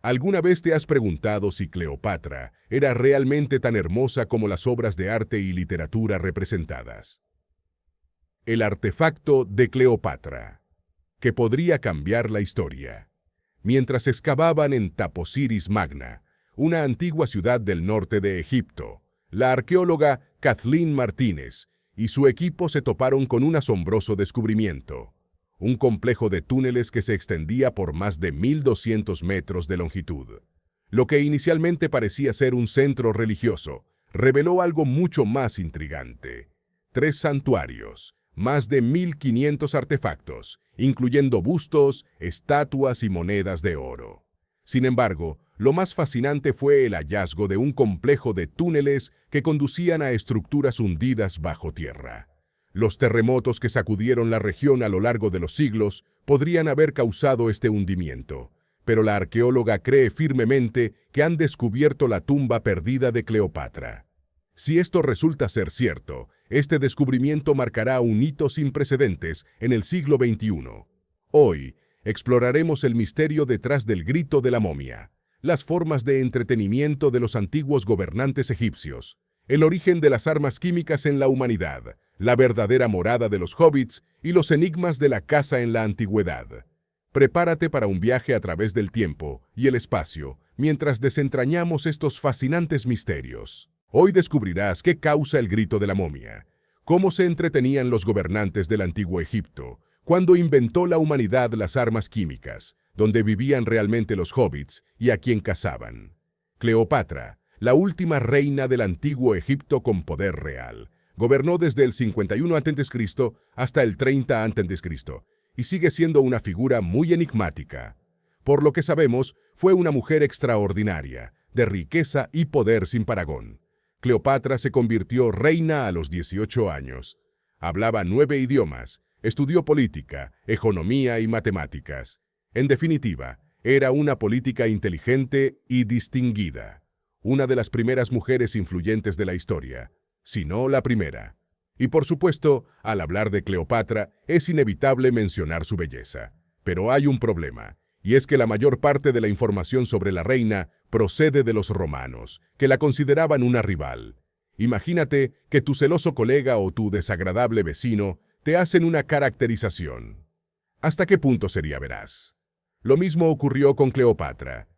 ¿Alguna vez te has preguntado si Cleopatra era realmente tan hermosa como las obras de arte y literatura representadas? El artefacto de Cleopatra, que podría cambiar la historia. Mientras excavaban en Taposiris Magna, una antigua ciudad del norte de Egipto, la arqueóloga Kathleen Martínez y su equipo se toparon con un asombroso descubrimiento: un complejo de túneles que se extendía por más de 1.200 metros de longitud. Lo que inicialmente parecía ser un centro religioso, reveló algo mucho más intrigante: 3 santuarios, más de 1.500 artefactos, incluyendo bustos, estatuas y monedas de oro. Sin embargo, lo más fascinante fue el hallazgo de un complejo de túneles que conducían a estructuras hundidas bajo tierra. Los terremotos que sacudieron la región a lo largo de los siglos podrían haber causado este hundimiento, pero la arqueóloga cree firmemente que han descubierto la tumba perdida de Cleopatra. Si esto resulta ser cierto, este descubrimiento marcará un hito sin precedentes en el siglo XXI. Hoy, exploraremos el misterio detrás del grito de la momia, las formas de entretenimiento de los antiguos gobernantes egipcios, el origen de las armas químicas en la humanidad, la verdadera morada de los hobbits y los enigmas de la caza en la antigüedad. Prepárate para un viaje a través del tiempo y el espacio mientras desentrañamos estos fascinantes misterios. Hoy descubrirás qué causa el grito de la momia, cómo se entretenían los gobernantes del antiguo Egipto, cuándo inventó la humanidad las armas químicas, dónde vivían realmente los hobbits y a quién cazaban. Cleopatra, la última reina del antiguo Egipto con poder real, gobernó desde el 51 a.C. hasta el 30 a.C. y sigue siendo una figura muy enigmática. Por lo que sabemos, fue una mujer extraordinaria, de riqueza y poder sin parangón. Cleopatra se convirtió reina a los 18 años. Hablaba 9 idiomas, estudió política, economía y matemáticas. En definitiva, era una política inteligente y distinguida. Una de las primeras mujeres influyentes de la historia, si no la primera. Y por supuesto, al hablar de Cleopatra, es inevitable mencionar su belleza. Pero hay un problema, y es que la mayor parte de la información sobre la reina procede de los romanos, que la consideraban una rival. Imagínate que tu celoso colega o tu desagradable vecino te hacen una caracterización. ¿Hasta qué punto sería veraz? Lo mismo ocurrió con Cleopatra.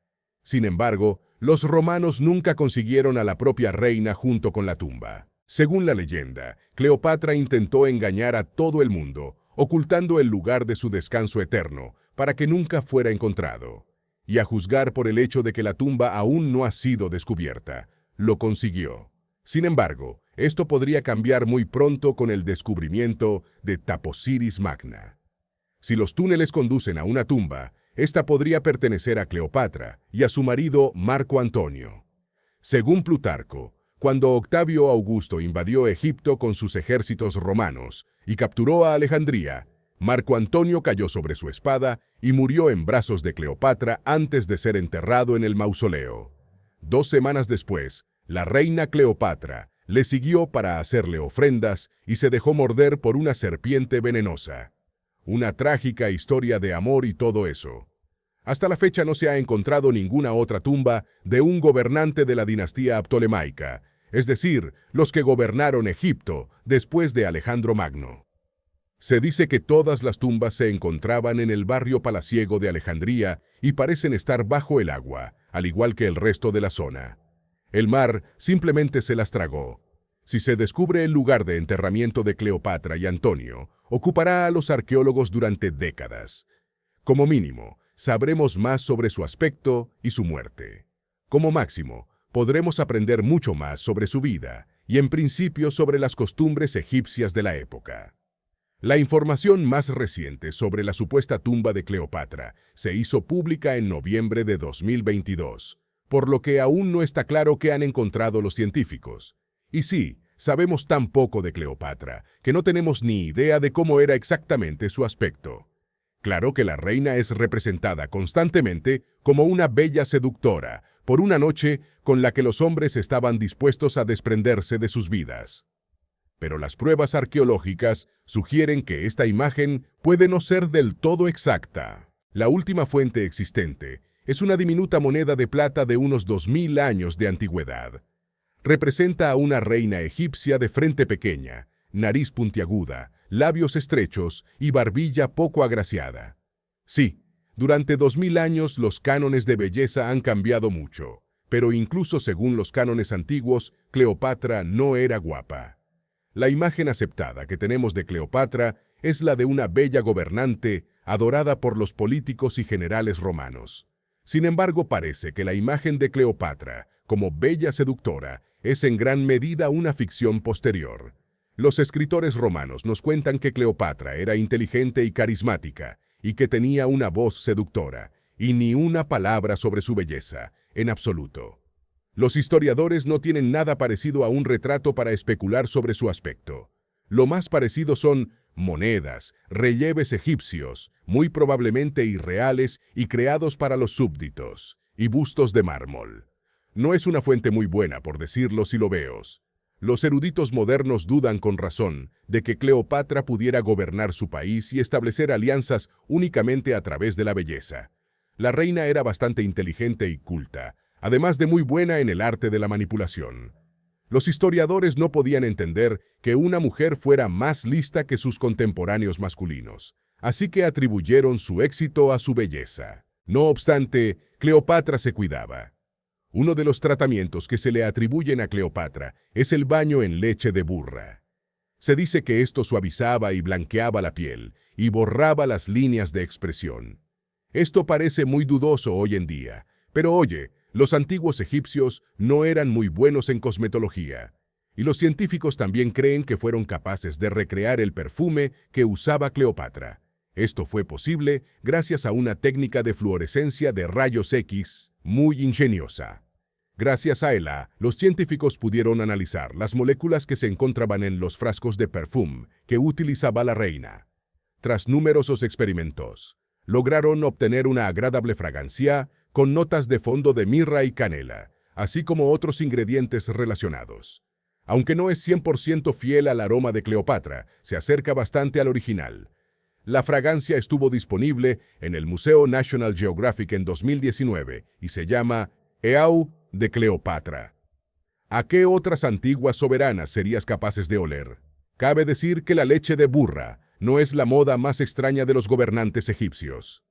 Sin embargo, los romanos nunca consiguieron a la propia reina junto con la tumba. Según la leyenda, Cleopatra intentó engañar a todo el mundo, ocultando el lugar de su descanso eterno, para que nunca fuera encontrado. Y a juzgar por el hecho de que la tumba aún no ha sido descubierta, lo consiguió. Sin embargo, esto podría cambiar muy pronto con el descubrimiento de Taposiris Magna. Si los túneles conducen a una tumba, esta podría pertenecer a Cleopatra y a su marido Marco Antonio. Según Plutarco, cuando Octavio Augusto invadió Egipto con sus ejércitos romanos y capturó a Alejandría, Marco Antonio cayó sobre su espada y murió en brazos de Cleopatra antes de ser enterrado en el mausoleo. 2 semanas después, la reina Cleopatra le siguió para hacerle ofrendas y se dejó morder por una serpiente venenosa. Una trágica historia de amor y todo eso. Hasta la fecha no se ha encontrado ninguna otra tumba de un gobernante de la dinastía ptolemaica, es decir, los que gobernaron Egipto después de Alejandro Magno. Se dice que todas las tumbas se encontraban en el barrio palaciego de Alejandría y parecen estar bajo el agua, al igual que el resto de la zona. El mar simplemente se las tragó. Si se descubre el lugar de enterramiento de Cleopatra y Antonio, ocupará a los arqueólogos durante décadas. Como mínimo, sabremos más sobre su aspecto y su muerte. Como máximo, podremos aprender mucho más sobre su vida y en principio sobre las costumbres egipcias de la época. La información más reciente sobre la supuesta tumba de Cleopatra se hizo pública en noviembre de 2022, por lo que aún no está claro qué han encontrado los científicos. Y sí, sabemos tan poco de Cleopatra que no tenemos ni idea de cómo era exactamente su aspecto. Claro que la reina es representada constantemente como una bella seductora por una noche con la que los hombres estaban dispuestos a desprenderse de sus vidas. Pero las pruebas arqueológicas sugieren que esta imagen puede no ser del todo exacta. La última fuente existente es una diminuta moneda de plata de unos 2000 años de antigüedad. Representa a una reina egipcia de frente pequeña, nariz puntiaguda, labios estrechos y barbilla poco agraciada. Sí, durante 2000 años los cánones de belleza han cambiado mucho, pero incluso según los cánones antiguos, Cleopatra no era guapa. La imagen aceptada que tenemos de Cleopatra es la de una bella gobernante adorada por los políticos y generales romanos. Sin embargo, parece que la imagen de Cleopatra, como bella seductora, es en gran medida una ficción posterior. Los escritores romanos nos cuentan que Cleopatra era inteligente y carismática, y que tenía una voz seductora, y ni una palabra sobre su belleza, en absoluto. Los historiadores no tienen nada parecido a un retrato para especular sobre su aspecto. Lo más parecido son monedas, relieves egipcios, muy probablemente irreales y creados para los súbditos, y bustos de mármol. No es una fuente muy buena, por decirlo silobeos. Los eruditos modernos dudan con razón de que Cleopatra pudiera gobernar su país y establecer alianzas únicamente a través de la belleza. La reina era bastante inteligente y culta, además de muy buena en el arte de la manipulación. Los historiadores no podían entender que una mujer fuera más lista que sus contemporáneos masculinos, así que atribuyeron su éxito a su belleza. No obstante, Cleopatra se cuidaba. Uno de los tratamientos que se le atribuyen a Cleopatra es el baño en leche de burra. Se dice que esto suavizaba y blanqueaba la piel y borraba las líneas de expresión. Esto parece muy dudoso hoy en día, pero oye, los antiguos egipcios no eran muy buenos en cosmetología, y los científicos también creen que fueron capaces de recrear el perfume que usaba Cleopatra. Esto fue posible gracias a una técnica de fluorescencia de rayos X muy ingeniosa. Gracias a ella, los científicos pudieron analizar las moléculas que se encontraban en los frascos de perfume que utilizaba la reina. Tras numerosos experimentos, lograron obtener una agradable fragancia con notas de fondo de mirra y canela, así como otros ingredientes relacionados. Aunque no es 100% fiel al aroma de Cleopatra, se acerca bastante al original. La fragancia estuvo disponible en el Museo National Geographic en 2019 y se llama Eau de Cleopatra. ¿A qué otras antiguas soberanas serías capaces de oler? Cabe decir que la leche de burra no es la moda más extraña de los gobernantes egipcios.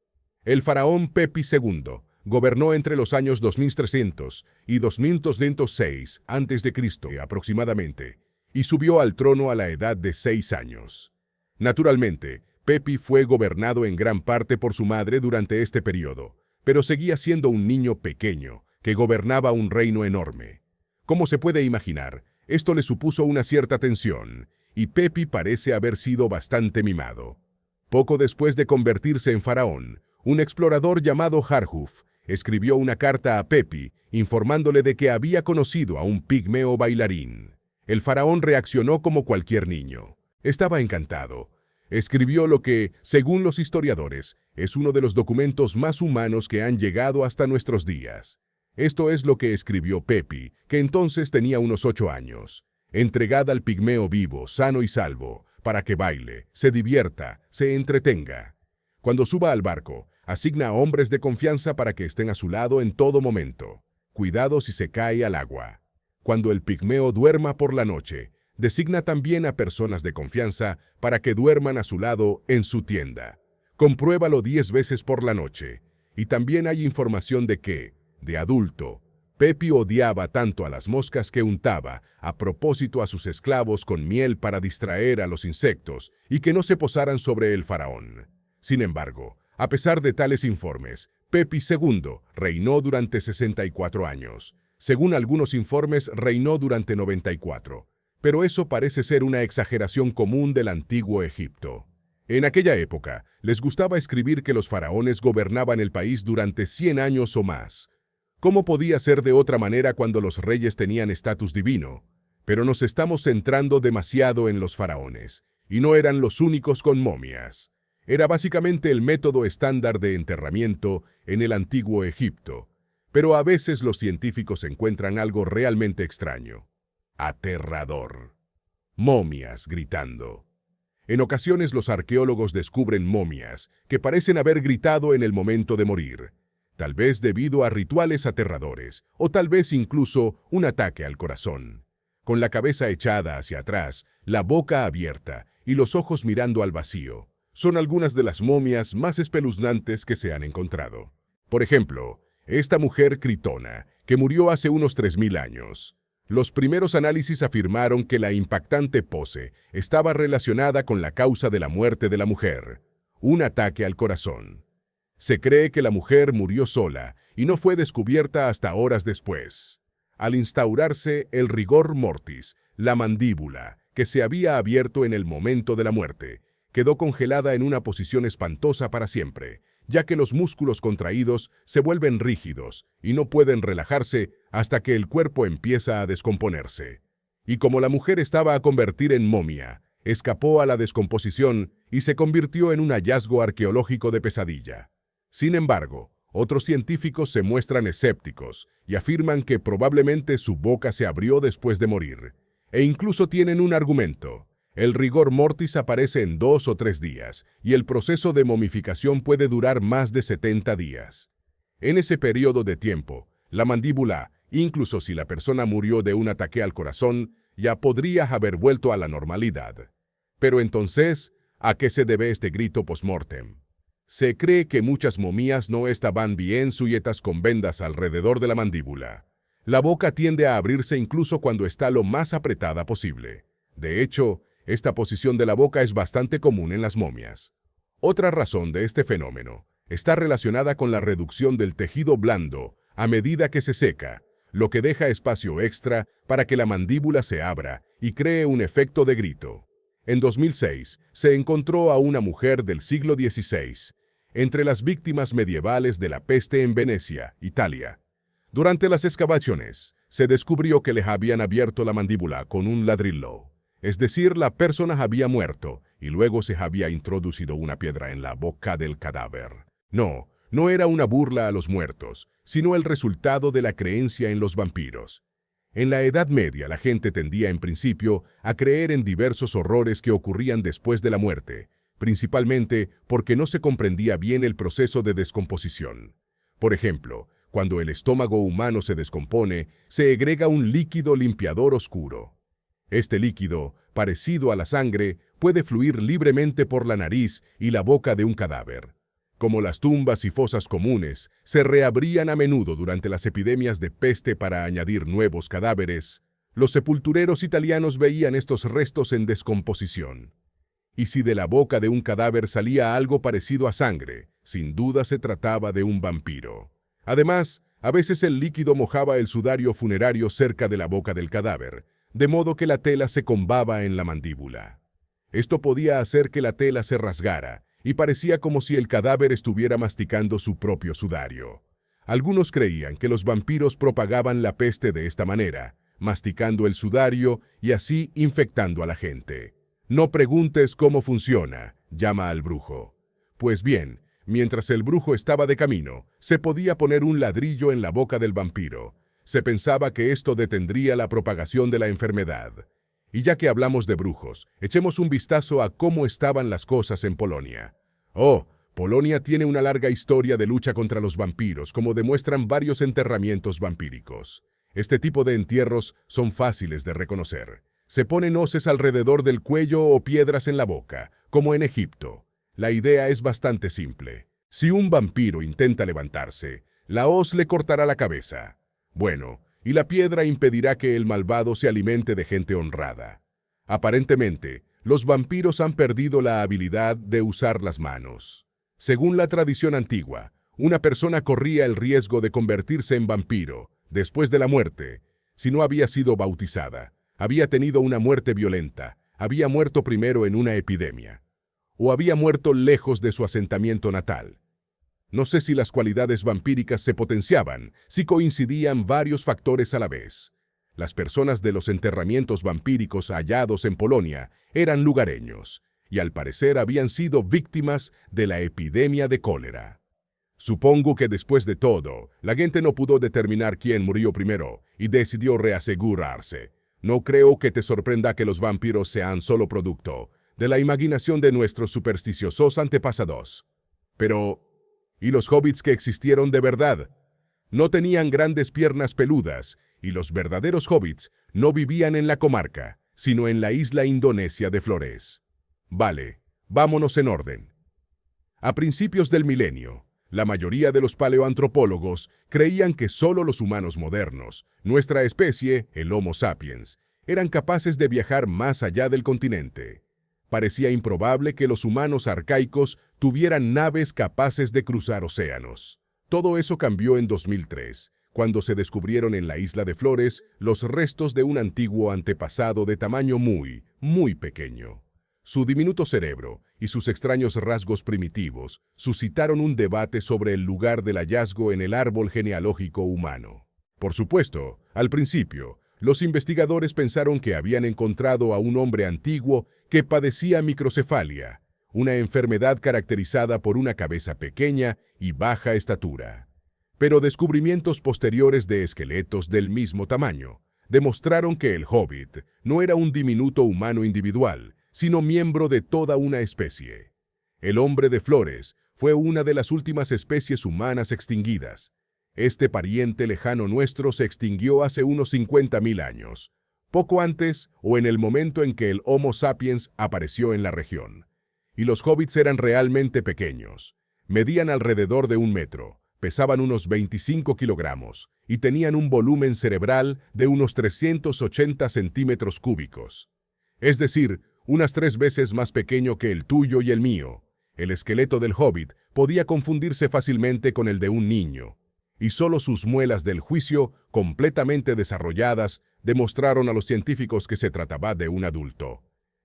El faraón Pepi II gobernó entre los años 2300 y 2206 a.C. aproximadamente, y subió al trono a la edad de 6 años. Naturalmente, Pepi fue gobernado en gran parte por su madre durante este periodo, pero seguía siendo un niño pequeño que gobernaba un reino enorme. Como se puede imaginar, esto le supuso una cierta tensión, y Pepi parece haber sido bastante mimado. Poco después de convertirse en faraón, un explorador llamado Harhuf escribió una carta a Pepi informándole de que había conocido a un pigmeo bailarín. El faraón reaccionó como cualquier niño. Estaba encantado. Escribió lo que, según los historiadores, es uno de los documentos más humanos que han llegado hasta nuestros días. Esto es lo que escribió Pepi, que entonces tenía unos 8 años. Entregad al pigmeo vivo, sano y salvo, para que baile, se divierta, se entretenga. Cuando suba al barco, asigna a hombres de confianza para que estén a su lado en todo momento. Cuidado si se cae al agua. Cuando el pigmeo duerma por la noche, designa también a personas de confianza para que duerman a su lado en su tienda. Compruébalo 10 veces por la noche. Y también hay información de que, de adulto, Pepi odiaba tanto a las moscas que untaba a propósito a sus esclavos con miel para distraer a los insectos y que no se posaran sobre el faraón. Sin embargo, a pesar de tales informes, Pepi II reinó durante 64 años. Según algunos informes, reinó durante 94. Pero eso parece ser una exageración común del antiguo Egipto. En aquella época, les gustaba escribir que los faraones gobernaban el país durante 100 años o más. ¿Cómo podía ser de otra manera cuando los reyes tenían estatus divino? Pero nos estamos centrando demasiado en los faraones, y no eran los únicos con momias. Era básicamente el método estándar de enterramiento en el antiguo Egipto. Pero a veces los científicos encuentran algo realmente extraño. Aterrador. Momias gritando. En ocasiones los arqueólogos descubren momias que parecen haber gritado en el momento de morir. tal vez debido a rituales aterradores, o tal vez incluso un ataque al corazón. Con la cabeza echada hacia atrás, la boca abierta y los ojos mirando al vacío, son algunas de las momias más espeluznantes que se han encontrado. Por ejemplo, esta mujer Critona, que murió hace unos 3000 años. Los primeros análisis afirmaron que la impactante pose estaba relacionada con la causa de la muerte de la mujer, un ataque al corazón. Se cree que la mujer murió sola y no fue descubierta hasta horas después. Al instaurarse el rigor mortis, la mandíbula, que se había abierto en el momento de la muerte, quedó congelada en una posición espantosa para siempre, ya que los músculos contraídos se vuelven rígidos y no pueden relajarse hasta que el cuerpo empieza a descomponerse. Y como la mujer estaba a convertir en momia, escapó a la descomposición y se convirtió en un hallazgo arqueológico de pesadilla. Sin embargo, otros científicos se muestran escépticos y afirman que probablemente su boca se abrió después de morir, e incluso tienen un argumento. El rigor mortis aparece en 2 o 3 días y el proceso de momificación puede durar más de 70 días. En ese periodo de tiempo, la mandíbula, incluso si la persona murió de un ataque al corazón, ya podría haber vuelto a la normalidad. Pero entonces, ¿a qué se debe este grito post-mortem? Se cree que muchas momías no estaban bien sujetas con vendas alrededor de la mandíbula. La boca tiende a abrirse incluso cuando está lo más apretada posible. De hecho, esta posición de la boca es bastante común en las momias. Otra razón de este fenómeno está relacionada con la reducción del tejido blando a medida que se seca, lo que deja espacio extra para que la mandíbula se abra y cree un efecto de grito. En 2006, se encontró a una mujer del siglo XVI entre las víctimas medievales de la peste en Venecia, Italia. Durante las excavaciones, se descubrió que le habían abierto la mandíbula con un ladrillo. Es decir, la persona había muerto y luego se había introducido una piedra en la boca del cadáver. No era una burla a los muertos, sino el resultado de la creencia en los vampiros. En la Edad Media, la gente tendía en principio a creer en diversos horrores que ocurrían después de la muerte, principalmente porque no se comprendía bien el proceso de descomposición. Por ejemplo, cuando el estómago humano se descompone, se egrega un líquido limpiador oscuro. Este líquido, parecido a la sangre, puede fluir libremente por la nariz y la boca de un cadáver. Como las tumbas y fosas comunes se reabrían a menudo durante las epidemias de peste para añadir nuevos cadáveres, los sepultureros italianos veían estos restos en descomposición. Y si de la boca de un cadáver salía algo parecido a sangre, sin duda se trataba de un vampiro. Además, a veces el líquido mojaba el sudario funerario cerca de la boca del cadáver, de modo que la tela se combaba en la mandíbula. Esto podía hacer que la tela se rasgara, y parecía como si el cadáver estuviera masticando su propio sudario. Algunos creían que los vampiros propagaban la peste de esta manera, masticando el sudario y así infectando a la gente. No preguntes cómo funciona, llama al brujo. Pues bien, mientras el brujo estaba de camino, se podía poner un ladrillo en la boca del vampiro. Se pensaba que esto detendría la propagación de la enfermedad. Y ya que hablamos de brujos, echemos un vistazo a cómo estaban las cosas en Polonia. Polonia tiene una larga historia de lucha contra los vampiros, como demuestran varios enterramientos vampíricos. Este tipo de entierros son fáciles de reconocer. Se ponen hoces alrededor del cuello o piedras en la boca, como en Egipto. La idea es bastante simple. Si un vampiro intenta levantarse, la hoz le cortará la cabeza. Bueno, y la piedra impedirá que el malvado se alimente de gente honrada. Aparentemente, los vampiros han perdido la habilidad de usar las manos. Según la tradición antigua, una persona corría el riesgo de convertirse en vampiro después de la muerte si no había sido bautizada, había tenido una muerte violenta, había muerto primero en una epidemia, o había muerto lejos de su asentamiento natal. No sé si las cualidades vampíricas se potenciaban, si coincidían varios factores a la vez. Las personas de los enterramientos vampíricos hallados en Polonia eran lugareños, y al parecer habían sido víctimas de la epidemia de cólera. Supongo que después de todo, la gente no pudo determinar quién murió primero y decidió reasegurarse. No creo que te sorprenda que los vampiros sean solo producto de la imaginación de nuestros supersticiosos antepasados. Pero Y los hobbits que existieron de verdad no tenían grandes piernas peludas, y los verdaderos hobbits no vivían en la comarca, sino en la isla indonesia de Flores. Vale, vámonos en orden. A principios del milenio, la mayoría de los paleoantropólogos creían que solo los humanos modernos, nuestra especie, el Homo sapiens, eran capaces de viajar más allá del continente. Parecía improbable que los humanos arcaicos tuvieran naves capaces de cruzar océanos. Todo eso cambió en 2003, cuando se descubrieron en la isla de Flores los restos de un antiguo antepasado de tamaño muy, muy pequeño. Su diminuto cerebro y sus extraños rasgos primitivos suscitaron un debate sobre el lugar del hallazgo en el árbol genealógico humano. Por supuesto, al principio, los investigadores pensaron que habían encontrado a un hombre antiguo que padecía microcefalia, una enfermedad caracterizada por una cabeza pequeña y baja estatura. Pero descubrimientos posteriores de esqueletos del mismo tamaño demostraron que el hobbit no era un diminuto humano individual, sino miembro de toda una especie. El hombre de Flores fue una de las últimas especies humanas extinguidas. Este pariente lejano nuestro se extinguió hace unos 50.000 años, poco antes o en el momento en que el Homo sapiens apareció en la región. Y los hobbits eran realmente pequeños. Medían alrededor de 1 metro, pesaban unos 25 kilogramos y tenían un volumen cerebral de unos 380 centímetros cúbicos. Es decir, unas 3 veces más pequeño que el tuyo y el mío. El esqueleto del hobbit podía confundirse fácilmente con el de un niño, y solo sus muelas del juicio, completamente desarrolladas, demostraron a los científicos que se trataba de un adulto.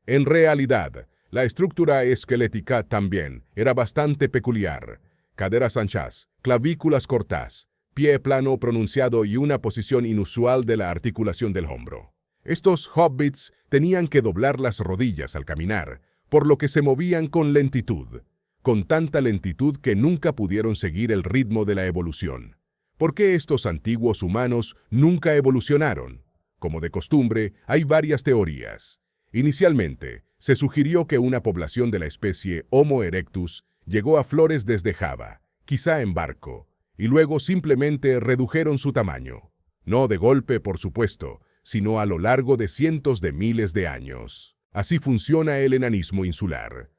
En realidad, la estructura esquelética también era bastante peculiar. Caderas anchas, clavículas cortas, pie plano pronunciado y una posición inusual de la articulación del hombro. Estos hobbits tenían que doblar las rodillas al caminar, por lo que se movían con lentitud, con tanta lentitud que nunca pudieron seguir el ritmo de la evolución. ¿Por qué estos antiguos humanos nunca evolucionaron? Como de costumbre, hay varias teorías. Inicialmente, se sugirió que una población de la especie Homo erectus llegó a Flores desde Java, quizá en barco, y luego simplemente redujeron su tamaño. No de golpe, por supuesto, sino a lo largo de cientos de miles de años. Así funciona el enanismo insular.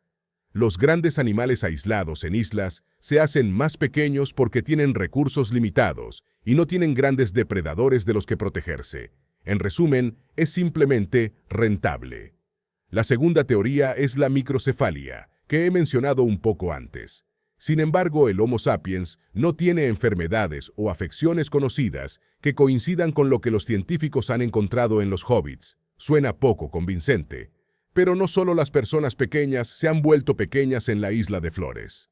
Los grandes animales aislados en islas se hacen más pequeños porque tienen recursos limitados y no tienen grandes depredadores de los que protegerse. En resumen, es simplemente rentable. La segunda teoría es la microcefalia, que he mencionado un poco antes. Sin embargo, el Homo sapiens no tiene enfermedades o afecciones conocidas que coincidan con lo que los científicos han encontrado en los hobbits. Suena poco convincente, pero no solo las personas pequeñas se han vuelto pequeñas en la isla de Flores.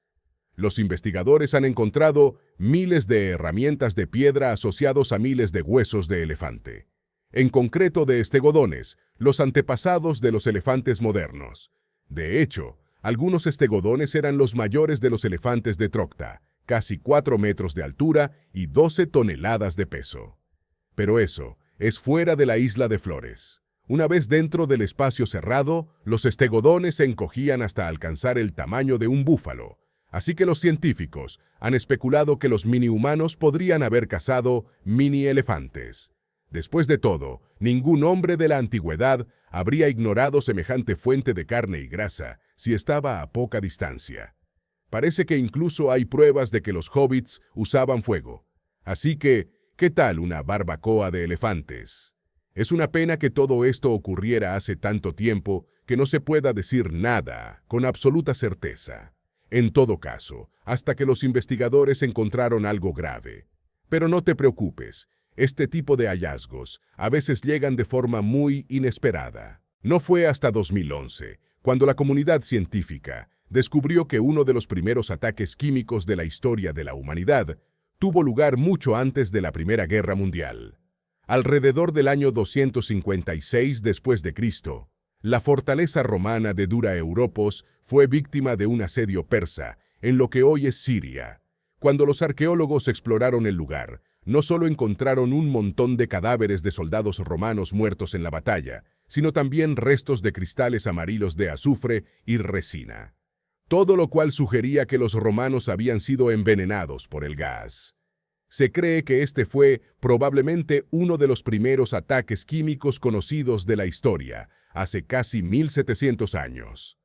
Los investigadores han encontrado miles de herramientas de piedra asociados a miles de huesos de elefante. En concreto de estegodones, los antepasados de los elefantes modernos. De hecho, algunos estegodones eran los mayores de los elefantes de Trocta, casi 4 metros de altura y 12 toneladas de peso. Pero eso es fuera de la isla de Flores. Una vez dentro del espacio cerrado, los estegodones se encogían hasta alcanzar el tamaño de un búfalo. Así que los científicos han especulado que los mini-humanos podrían haber cazado mini-elefantes. Después de todo, ningún hombre de la antigüedad habría ignorado semejante fuente de carne y grasa si estaba a poca distancia. Parece que incluso hay pruebas de que los hobbits usaban fuego. Así que, ¿qué tal una barbacoa de elefantes? Es una pena que todo esto ocurriera hace tanto tiempo que no se pueda decir nada con absoluta certeza. En todo caso, hasta que los investigadores encontraron algo grave. Pero no te preocupes, este tipo de hallazgos a veces llegan de forma muy inesperada. No fue hasta 2011, cuando la comunidad científica descubrió que uno de los primeros ataques químicos de la historia de la humanidad tuvo lugar mucho antes de la Primera Guerra Mundial. Alrededor del año 256 después de Cristo, la fortaleza romana de Dura Europos fue víctima de un asedio persa en lo que hoy es Siria. Cuando los arqueólogos exploraron el lugar, no solo encontraron un montón de cadáveres de soldados romanos muertos en la batalla, sino también restos de cristales amarillos de azufre y resina. todo lo cual sugería que los romanos habían sido envenenados por el gas. Se cree que este fue probablemente uno de los primeros ataques químicos conocidos de la historia, hace casi 1700 años.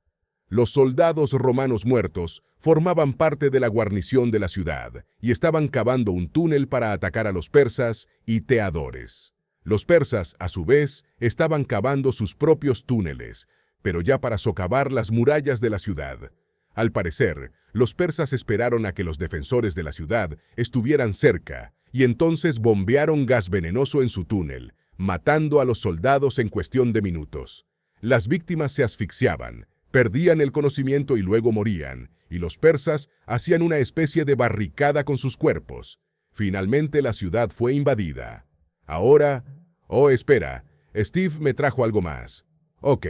Los soldados romanos muertos formaban parte de la guarnición de la ciudad y estaban cavando un túnel para atacar a los persas y teadores. Los persas, a su vez, estaban cavando sus propios túneles, pero ya para socavar las murallas de la ciudad. Al parecer, los persas esperaron a que los defensores de la ciudad estuvieran cerca y entonces bombearon gas venenoso en su túnel, matando a los soldados en cuestión de minutos. Las víctimas se asfixiaban, perdían el conocimiento y luego morían, y los persas hacían una especie de barricada con sus cuerpos. Finalmente la ciudad fue invadida. Ahora... Oh, espera, Steve me trajo algo más. Ok,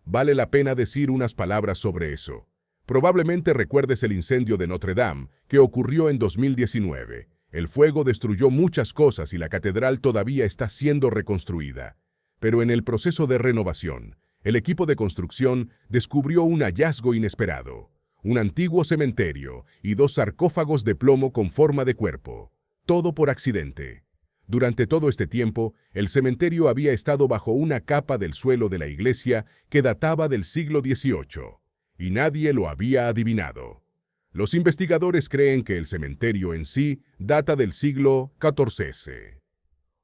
vale la pena decir unas palabras sobre eso. Probablemente recuerdes el incendio de Notre Dame, que ocurrió en 2019. El fuego destruyó muchas cosas y la catedral todavía está siendo reconstruida. Pero en el proceso de renovación, el equipo de construcción descubrió un hallazgo inesperado. Un antiguo cementerio y 2 sarcófagos de plomo con forma de cuerpo. Todo por accidente. Durante todo este tiempo, el cementerio había estado bajo una capa del suelo de la iglesia que databa del siglo XVIII. Y nadie lo había adivinado. Los investigadores creen que el cementerio en sí data del siglo XIV.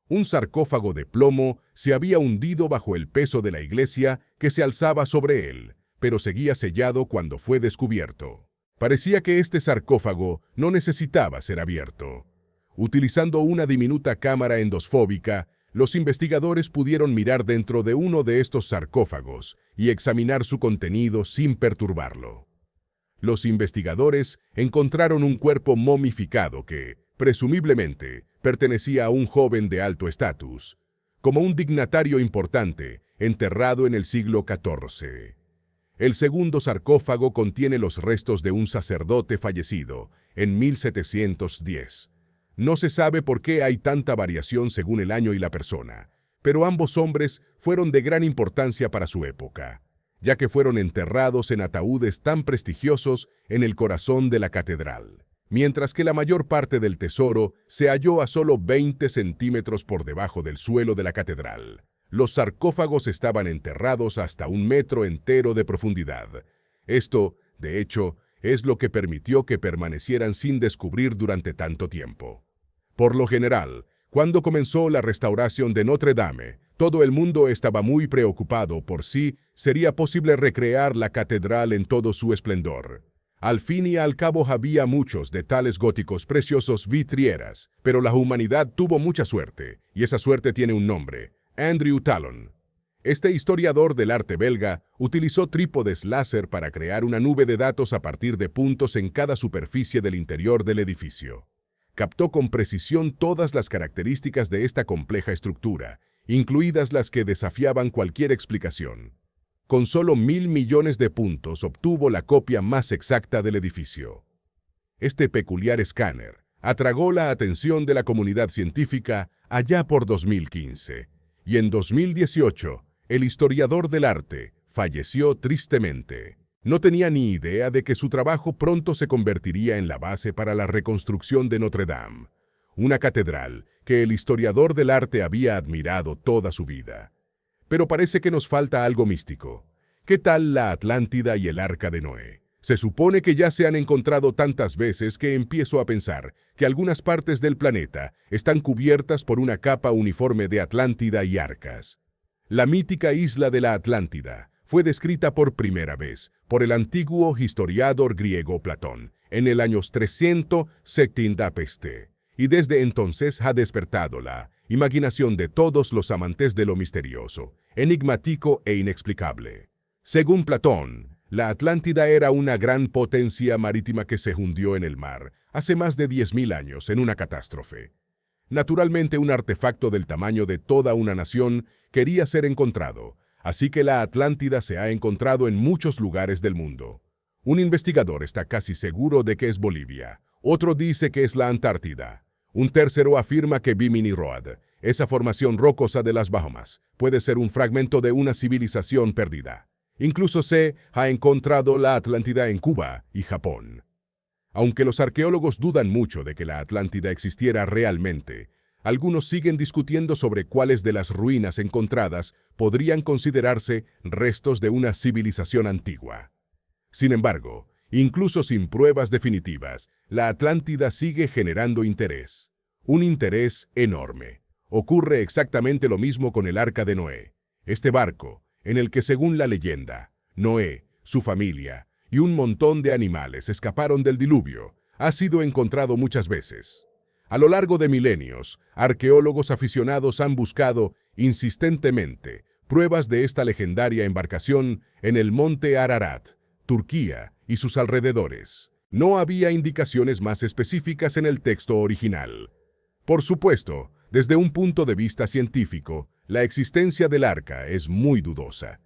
Un sarcófago de plomo se había hundido bajo el peso de la iglesia que se alzaba sobre él, pero seguía sellado cuando fue descubierto. Parecía que este sarcófago no necesitaba ser abierto. Utilizando una diminuta cámara endosfóbica, los investigadores pudieron mirar dentro de uno de estos sarcófagos y examinar su contenido sin perturbarlo. Los investigadores encontraron un cuerpo momificado que, presumiblemente, pertenecía a un joven de alto estatus, como un dignatario importante, enterrado en el siglo XIV. El segundo sarcófago contiene los restos de un sacerdote fallecido en 1710. No se sabe por qué hay tanta variación según el año y la persona, pero ambos hombres fueron de gran importancia para su época, ya que fueron enterrados en ataúdes tan prestigiosos en el corazón de la catedral, mientras que la mayor parte del tesoro se halló a solo 20 centímetros por debajo del suelo de la catedral. Los sarcófagos estaban enterrados hasta 1 metro entero de profundidad. Esto, de hecho, es lo que permitió que permanecieran sin descubrir durante tanto tiempo. Por lo general, cuando comenzó la restauración de Notre Dame, todo el mundo estaba muy preocupado por si sería posible recrear la catedral en todo su esplendor. Al fin y al cabo había muchos detalles góticos preciosos vidrieras, pero la humanidad tuvo mucha suerte, y esa suerte tiene un nombre: Andrew Talon. Este historiador del arte belga utilizó trípodes láser para crear una nube de datos a partir de puntos en cada superficie del interior del edificio. Captó con precisión todas las características de esta compleja estructura, incluidas las que desafiaban cualquier explicación. Con solo 1.000 millones de puntos obtuvo la copia más exacta del edificio. Este peculiar escáner atragó la atención de la comunidad científica allá por 2015, y en 2018, el historiador del arte falleció tristemente. No tenía ni idea de que su trabajo pronto se convertiría en la base para la reconstrucción de Notre Dame, una catedral que el historiador del arte había admirado toda su vida. Pero parece que nos falta algo místico. ¿Qué tal la Atlántida y el Arca de Noé? Se supone que ya se han encontrado tantas veces que empiezo a pensar que algunas partes del planeta están cubiertas por una capa uniforme de Atlántida y arcas. La mítica isla de la Atlántida fue descrita por primera vez por el antiguo historiador griego Platón en el año 370 d.C., y desde entonces ha despertado la imaginación de todos los amantes de lo misterioso, enigmático e inexplicable. Según Platón, la Atlántida era una gran potencia marítima que se hundió en el mar hace más de 10.000 años en una catástrofe. Naturalmente, un artefacto del tamaño de toda una nación quería ser encontrado, así que la Atlántida se ha encontrado en muchos lugares del mundo. Un investigador está casi seguro de que es Bolivia, otro dice que es la Antártida. Un tercero afirma que Bimini Road, esa formación rocosa de las Bahamas, puede ser un fragmento de una civilización perdida. Incluso se ha encontrado la Atlántida en Cuba y Japón. Aunque los arqueólogos dudan mucho de que la Atlántida existiera realmente, algunos siguen discutiendo sobre cuáles de las ruinas encontradas podrían considerarse restos de una civilización antigua. Sin embargo, incluso sin pruebas definitivas, la Atlántida sigue generando interés. Un interés enorme. Ocurre exactamente lo mismo con el Arca de Noé. Este barco, en el que según la leyenda, Noé, su familia y un montón de animales escaparon del diluvio, ha sido encontrado muchas veces. A lo largo de milenios, arqueólogos aficionados han buscado insistentemente pruebas de esta legendaria embarcación en el monte Ararat, Turquía y sus alrededores. No había indicaciones más específicas en el texto original. Por supuesto, desde un punto de vista científico, la existencia del arca es muy dudosa.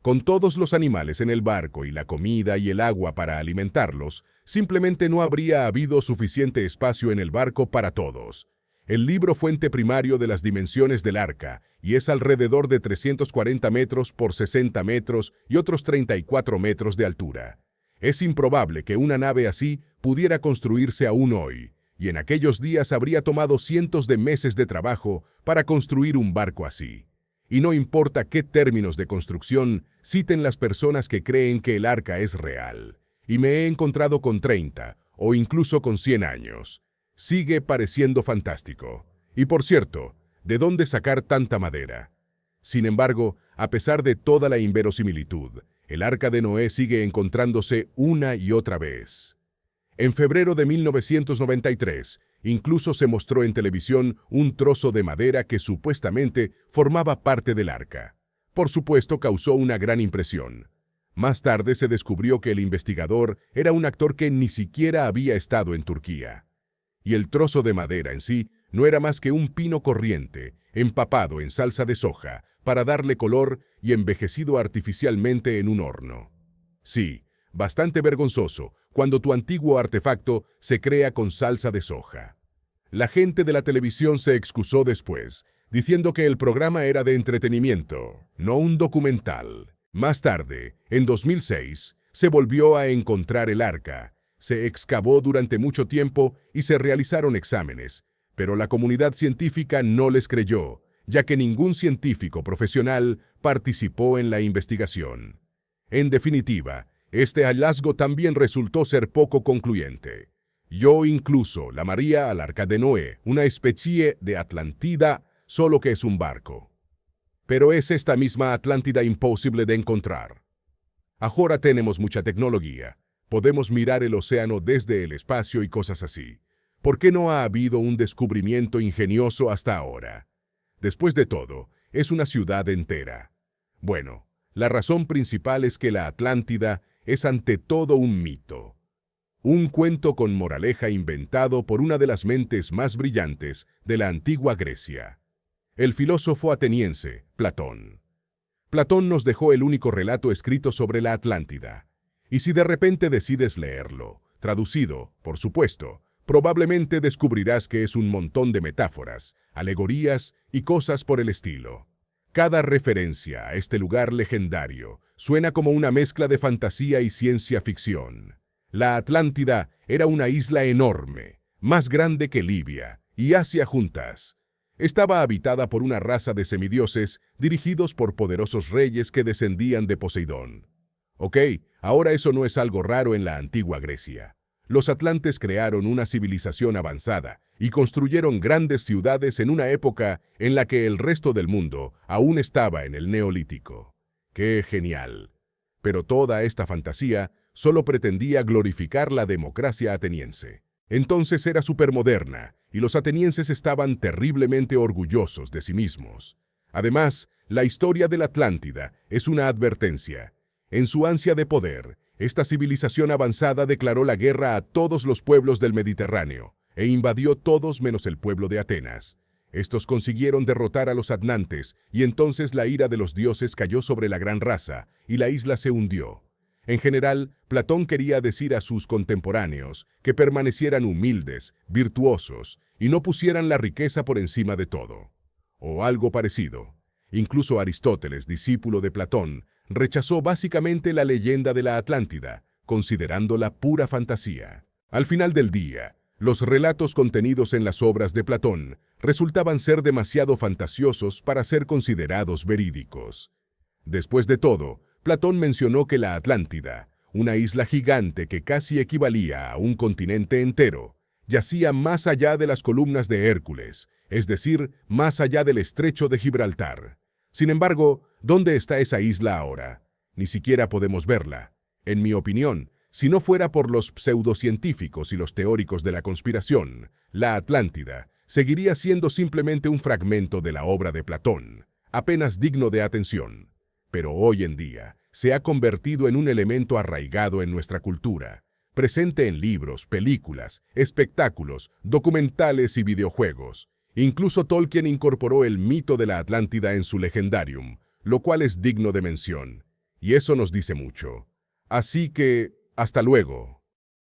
Con todos los animales en el barco y la comida y el agua para alimentarlos, simplemente no habría habido suficiente espacio en el barco para todos. El libro fuente primario de las dimensiones del arca, y es alrededor de 340 metros por 60 metros y otros 34 metros de altura. Es improbable que una nave así pudiera construirse aún hoy, y en aquellos días habría tomado cientos de meses de trabajo para construir un barco así. Y no importa qué términos de construcción citen las personas que creen que el arca es real. Y me he encontrado con 30 o incluso con 100 años. Sigue pareciendo fantástico. Y por cierto, ¿de dónde sacar tanta madera? Sin embargo, a pesar de toda la inverosimilitud, el Arca de Noé sigue encontrándose una y otra vez. En febrero de 1993, incluso se mostró en televisión un trozo de madera que supuestamente formaba parte del arca. Por supuesto, causó una gran impresión. Más tarde se descubrió que el investigador era un actor que ni siquiera había estado en Turquía. Y el trozo de madera en sí no era más que un pino corriente, empapado en salsa de soja, para darle color y envejecido artificialmente en un horno. Sí, bastante vergonzoso cuando tu antiguo artefacto se crea con salsa de soja. La gente de la televisión se excusó después, diciendo que el programa era de entretenimiento, no un documental. Más tarde, en 2006, se volvió a encontrar el arca. Se excavó durante mucho tiempo y se realizaron exámenes, pero la comunidad científica no les creyó, ya que ningún científico profesional participó en la investigación. En definitiva, este hallazgo también resultó ser poco concluyente. Yo incluso llamaría al Arca de Noé una especie de Atlántida, solo que es un barco. Pero es esta misma Atlántida imposible de encontrar. Ahora tenemos mucha tecnología. Podemos mirar el océano desde el espacio y cosas así. ¿Por qué no ha habido un descubrimiento ingenioso hasta ahora? Después de todo, es una ciudad entera. Bueno, la razón principal es que la Atlántida es ante todo un mito. Un cuento con moraleja inventado por una de las mentes más brillantes de la antigua Grecia. El filósofo ateniense, Platón. Platón nos dejó el único relato escrito sobre la Atlántida. Y si de repente decides leerlo, traducido, por supuesto, probablemente descubrirás que es un montón de metáforas, alegorías y cosas por el estilo. Cada referencia a este lugar legendario suena como una mezcla de fantasía y ciencia ficción. La Atlántida era una isla enorme, más grande que Libia y Asia juntas. Estaba habitada por una raza de semidioses dirigidos por poderosos reyes que descendían de Poseidón. Ok, ahora eso no es algo raro en la antigua Grecia. Los atlantes crearon una civilización avanzada y construyeron grandes ciudades en una época en la que el resto del mundo aún estaba en el Neolítico. ¡Qué genial! Pero toda esta fantasía solo pretendía glorificar la democracia ateniense. Entonces era supermoderna y los atenienses estaban terriblemente orgullosos de sí mismos. Además, la historia de la Atlántida es una advertencia. En su ansia de poder, esta civilización avanzada declaró la guerra a todos los pueblos del Mediterráneo e invadió todos menos el pueblo de Atenas. Estos consiguieron derrotar a los atlantes y entonces la ira de los dioses cayó sobre la gran raza y la isla se hundió. En general, Platón quería decir a sus contemporáneos que permanecieran humildes, virtuosos y no pusieran la riqueza por encima de todo. O algo parecido. Incluso Aristóteles, discípulo de Platón, rechazó básicamente la leyenda de la Atlántida, considerándola pura fantasía. Al final del día, los relatos contenidos en las obras de Platón resultaban ser demasiado fantasiosos para ser considerados verídicos. Después de todo, Platón mencionó que la Atlántida, una isla gigante que casi equivalía a un continente entero, yacía más allá de las columnas de Hércules, es decir, más allá del estrecho de Gibraltar. Sin embargo, ¿dónde está esa isla ahora? Ni siquiera podemos verla. En mi opinión, si no fuera por los pseudocientíficos y los teóricos de la conspiración, la Atlántida seguiría siendo simplemente un fragmento de la obra de Platón, apenas digno de atención. Pero hoy en día se ha convertido en un elemento arraigado en nuestra cultura, presente en libros, películas, espectáculos, documentales y videojuegos. Incluso Tolkien incorporó el mito de la Atlántida en su Legendarium, lo cual es digno de mención. Y eso nos dice mucho. Así que, hasta luego.